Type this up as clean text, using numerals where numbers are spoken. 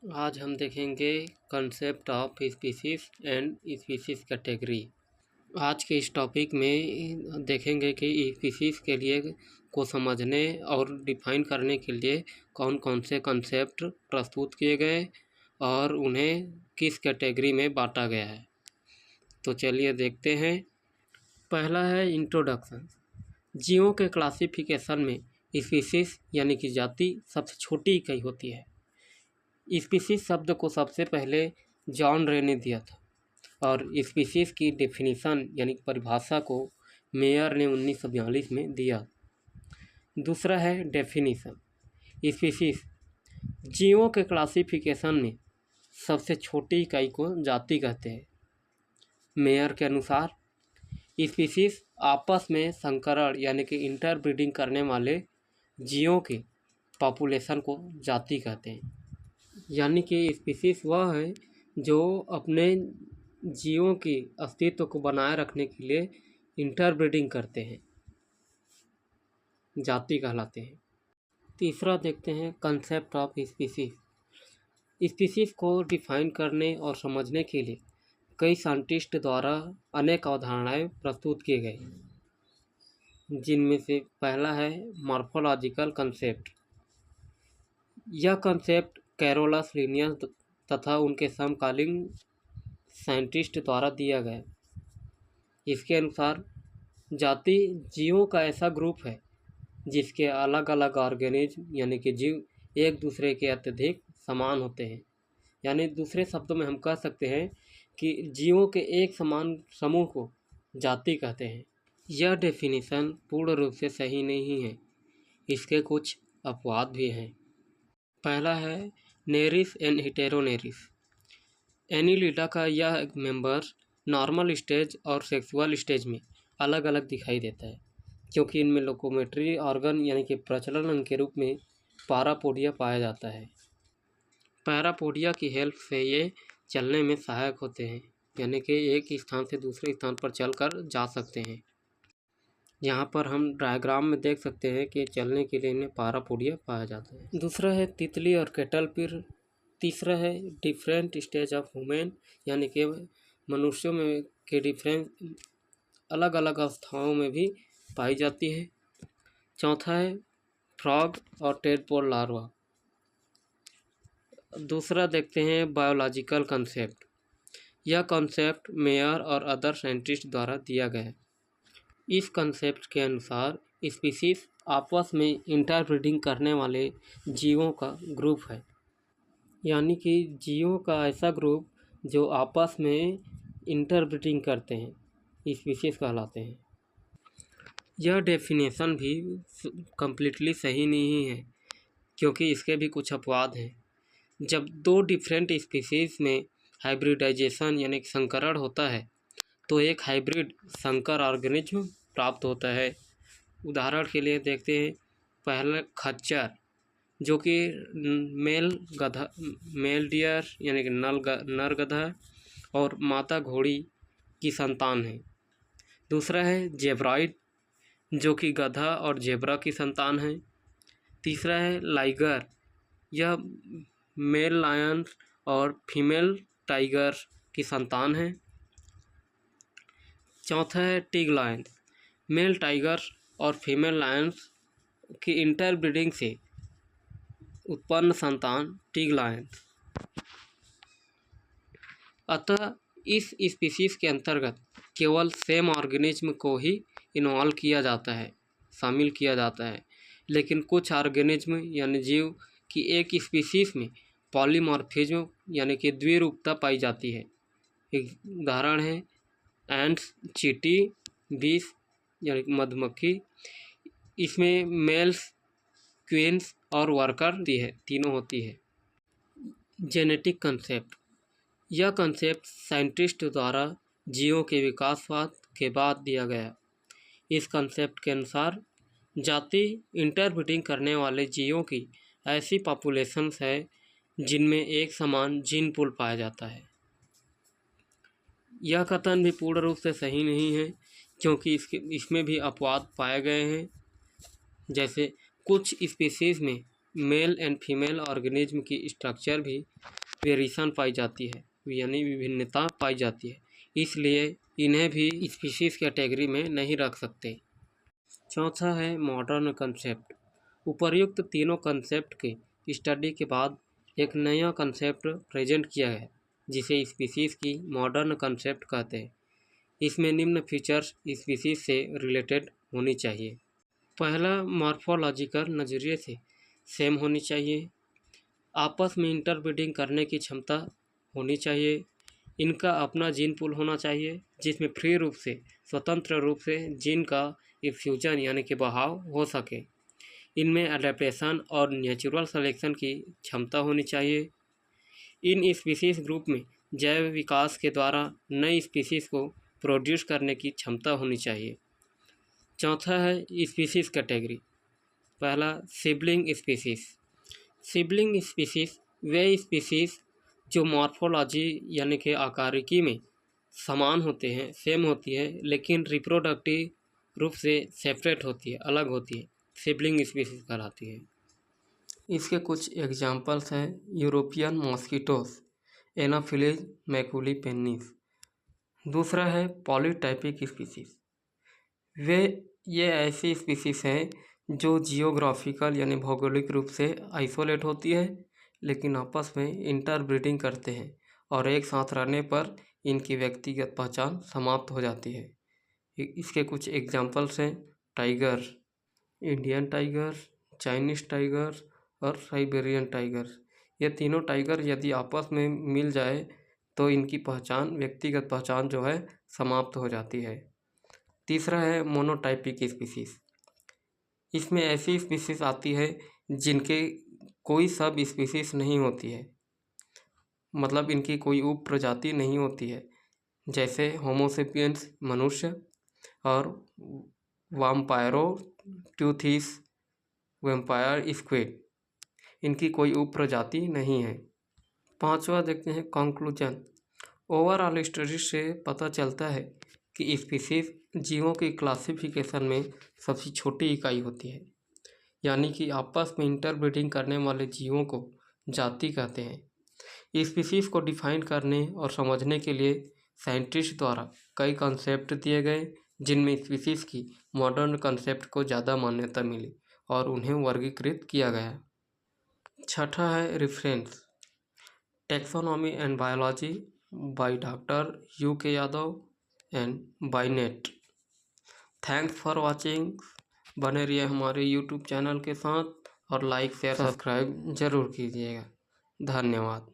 आज हम देखेंगे concept of species and species category. आज के इस टॉपिक में देखेंगे कि स्पीसीज के लिए को समझने और डिफाइन करने के लिए कौन कौन से कंसेप्ट प्रस्तुत किए गए और उन्हें किस कैटेगरी में बांटा गया है। तो चलिए देखते हैं। पहला है इंट्रोडक्शन। जीवों के क्लासिफिकेशन में स्पीसीज यानी कि जाति सबसे छोटी इकाई होती है। स्पीसीज शब्द को सबसे पहले जॉन रे ने दिया था और स्पीसीज की डेफिनेशन यानी परिभाषा को मेयर ने 1942 में दिया। दूसरा है डेफिनेशन। स्पीसीज जीवों के क्लासिफिकेशन में सबसे छोटी इकाई को जाति कहते हैं। मेयर के अनुसार स्पीसीज आपस में संकरण यानी कि इंटरब्रीडिंग करने वाले जीवों के पॉपुलेशन को जाति कहते हैं। यानी कि स्पीसीज वह है जो अपने जीवों के अस्तित्व को बनाए रखने के लिए इंटरब्रीडिंग करते हैं, जाति कहलाते हैं। तीसरा देखते हैं कंसेप्ट ऑफ स्पीसीज। स्पीसीज को डिफाइन करने और समझने के लिए कई साइंटिस्ट द्वारा अनेक अवधारणाएं प्रस्तुत किए गए, जिनमें से पहला है मॉर्फोलॉजिकल कंसेप्ट। यह कंसेप्ट कैरोलस लिनियस तथा उनके समकालीन साइंटिस्ट द्वारा दिया गया। इसके अनुसार जाति जीवों का ऐसा ग्रुप है जिसके अलग अलग ऑर्गेनिज्म यानी कि जीव एक दूसरे के अत्यधिक समान होते हैं। यानी दूसरे शब्दों में हम कह सकते हैं कि जीवों के एक समान समूह को जाति कहते हैं। यह डेफिनेशन पूर्ण रूप से सही नहीं है, इसके कुछ अपवाद भी हैं। पहला है नेरिस एंड हेटेरोनेरिस। एनिलिडा का यह मेंबर नॉर्मल स्टेज और सेक्सुअल स्टेज में अलग अलग दिखाई देता है, क्योंकि इनमें लोकोमेट्री ऑर्गन यानी कि प्रचलन अंग के रूप में पैरापोडिया पाया जाता है। पैरापोडिया की हेल्प से ये चलने में सहायक होते हैं, यानी कि एक स्थान से दूसरे स्थान पर चलकर जा सकते हैं। यहाँ पर हम डायग्राम में देख सकते हैं कि चलने के लिए इन्हें पैरापोडिया पाया जाता है। दूसरा है तितली और कैटरपिलर। तीसरा है डिफरेंट स्टेज ऑफ ह्यूमन, यानी कि मनुष्यों में के डिफरेंट अलग अलग अवस्थाओं में भी पाई जाती है। चौथा है फ्रॉग और टेडपोल लार्वा। दूसरा देखते हैं बायोलॉजिकल कंसेप्ट। यह कंसेप्ट मेयर और अदर साइंटिस्ट द्वारा दिया गया है। इस कंसेप्ट के अनुसार स्पीसीज आपस में इंटरब्रीडिंग करने वाले जीवों का ग्रुप है, यानी कि जीवों का ऐसा ग्रुप जो आपस में इंटरब्रीडिंग करते हैं स्पीसीज कहलाते हैं। यह डेफिनेशन भी कम्प्लीटली सही नहीं है, क्योंकि इसके भी कुछ अपवाद हैं। जब दो डिफरेंट स्पीसीज में हाइब्रिडाइजेशन यानी संकरण होता है तो एक हाइब्रिड संकर ऑर्गेनिज्म प्राप्त होता है। उदाहरण के लिए देखते हैं, पहले खच्चर जो कि मेल डियर यानी कि नर गधा और माता घोड़ी की संतान है। दूसरा है जेब्राइड जो कि गधा और जेब्रा की संतान है। तीसरा है लाइगर, यह मेल लायन और फीमेल टाइगर की संतान है। चौथा है टिग लायन, मेल टाइगर और फीमेल लायंस की इंटरब्रीडिंग से उत्पन्न संतान टिग लायन। अतः इस स्पीसीज के अंतर्गत केवल सेम ऑर्गेनिज्म को ही इन्वॉल्व किया जाता है, शामिल किया जाता है, लेकिन कुछ ऑर्गेनिज्म यानी जीव की एक स्पीसीज में पॉलीमॉर्फिज्म यानी कि द्विरूपता पाई जाती है। एक उदाहरण है एंड्स, चींटी, बीस यानी मधुमक्खी। इसमें मेल्स, क्वींस और वर्कर तीनों होती है। Genetic concept. यह कंसेप्ट साइंटिस्ट द्वारा जीवों के विकासवाद के बाद दिया गया। इस कंसेप्ट के अनुसार जाति इंटरब्रीडिंग करने वाले जीवों की ऐसी पॉपुलेशंस है जिनमें एक समान जीन पूल पाया जाता है। यह कथन भी पूर्ण रूप से सही नहीं है, क्योंकि इसमें भी अपवाद पाए गए हैं। जैसे कुछ स्पीसीज में मेल एंड फीमेल ऑर्गेनिज्म की स्ट्रक्चर भी वेरिएशन पाई जाती है, यानी विभिन्नता पाई जाती है, इसलिए इन्हें भी स्पीशीज़ कैटेगरी में नहीं रख सकते। चौथा है मॉडर्न कंसेप्ट। उपर्युक्त तीनों कंसेप्ट के स्टडी के बाद एक नया कंसेप्ट प्रेजेंट किया है जिसे स्पीशीज़ की मॉडर्न कंसेप्ट कहते हैं। इसमें निम्न फीचर्स स्पीशीज़ से रिलेटेड होनी चाहिए। पहला, मॉर्फोलॉजिकल नज़रिए से सेम होनी चाहिए। आपस में इंटरब्रीडिंग करने की क्षमता होनी चाहिए। इनका अपना जीन पूल होना चाहिए जिसमें फ्री रूप से, स्वतंत्र रूप से जीन का फ्यूजन यानी कि बहाव हो सके। इनमें अडेप्टेशन और नेचुरल सिलेक्शन की क्षमता होनी चाहिए। इन स्पीशीज़ ग्रुप में जैव विकास के द्वारा नई स्पीशीज़ को प्रोड्यूस करने की क्षमता होनी चाहिए। चौथा है स्पीशीज़ कैटेगरी। पहला, सिबलिंग स्पीशीज़। सिबलिंग स्पीशीज़ वे स्पीशीज़ जो मॉर्फोलॉजी यानी कि आकारिकी में समान होते हैं, सेम होती है, लेकिन रिप्रोडक्टिव रूप से सेपरेट होती है, अलग होती है, सिबलिंग स्पीशीज़ कहलाती है। इसके कुछ एग्जाम्पल्स हैं यूरोपियन मॉस्किटोस, एनाफिलीज मैकुली पेनिस। दूसरा है पॉलीटाइपिक स्पीशीज़। ये ऐसी स्पीशीज़ हैं जो जियोग्राफिकल यानी भौगोलिक रूप से आइसोलेट होती है, लेकिन आपस में इंटरब्रीडिंग करते हैं और एक साथ रहने पर इनकी व्यक्तिगत पहचान समाप्त हो जाती है। इसके कुछ एग्जाम्पल्स हैं tiger, Indian tiger, Chinese tiger और साइबेरियन टाइगर। ये तीनों टाइगर यदि आपस में मिल जाए तो इनकी पहचान, व्यक्तिगत पहचान जो है समाप्त हो जाती है। तीसरा है मोनोटाइपिक स्पीशीज़। इसमें ऐसी स्पीशीज़ आती है जिनके कोई सब स्पीशीज़ नहीं होती है, मतलब इनकी कोई उप प्रजाति नहीं होती है, जैसे होमोसेपियंस मनुष्य और वाम्पायरो ट्यूथिस वैम्पायर स्क्विड। इनकी कोई उप प्रजाति नहीं है। पांचवा देखते हैं कंक्लूजन। ओवरऑल स्टडी से पता चलता है कि स्पीशीज़ जीवों की क्लासिफिकेशन में सबसे छोटी इकाई होती है, यानी कि आपस में इंटरब्रीडिंग करने वाले जीवों को जाति कहते हैं। स्पीशीज़ को डिफाइन करने और समझने के लिए साइंटिस्ट द्वारा कई कंसेप्ट दिए गए, जिनमें स्पीशीज़ की मॉडर्न कंसेप्ट को ज़्यादा मान्यता मिली और उन्हें वर्गीकृत किया गया। छठा है reference, taxonomy and biology by doctor UK Yadav and by net. Thanks for watching. बने रहिए हमारे YouTube चैनल के साथ और लाइक शेयर सब्सक्राइब जरूर कीजिएगा। धन्यवाद।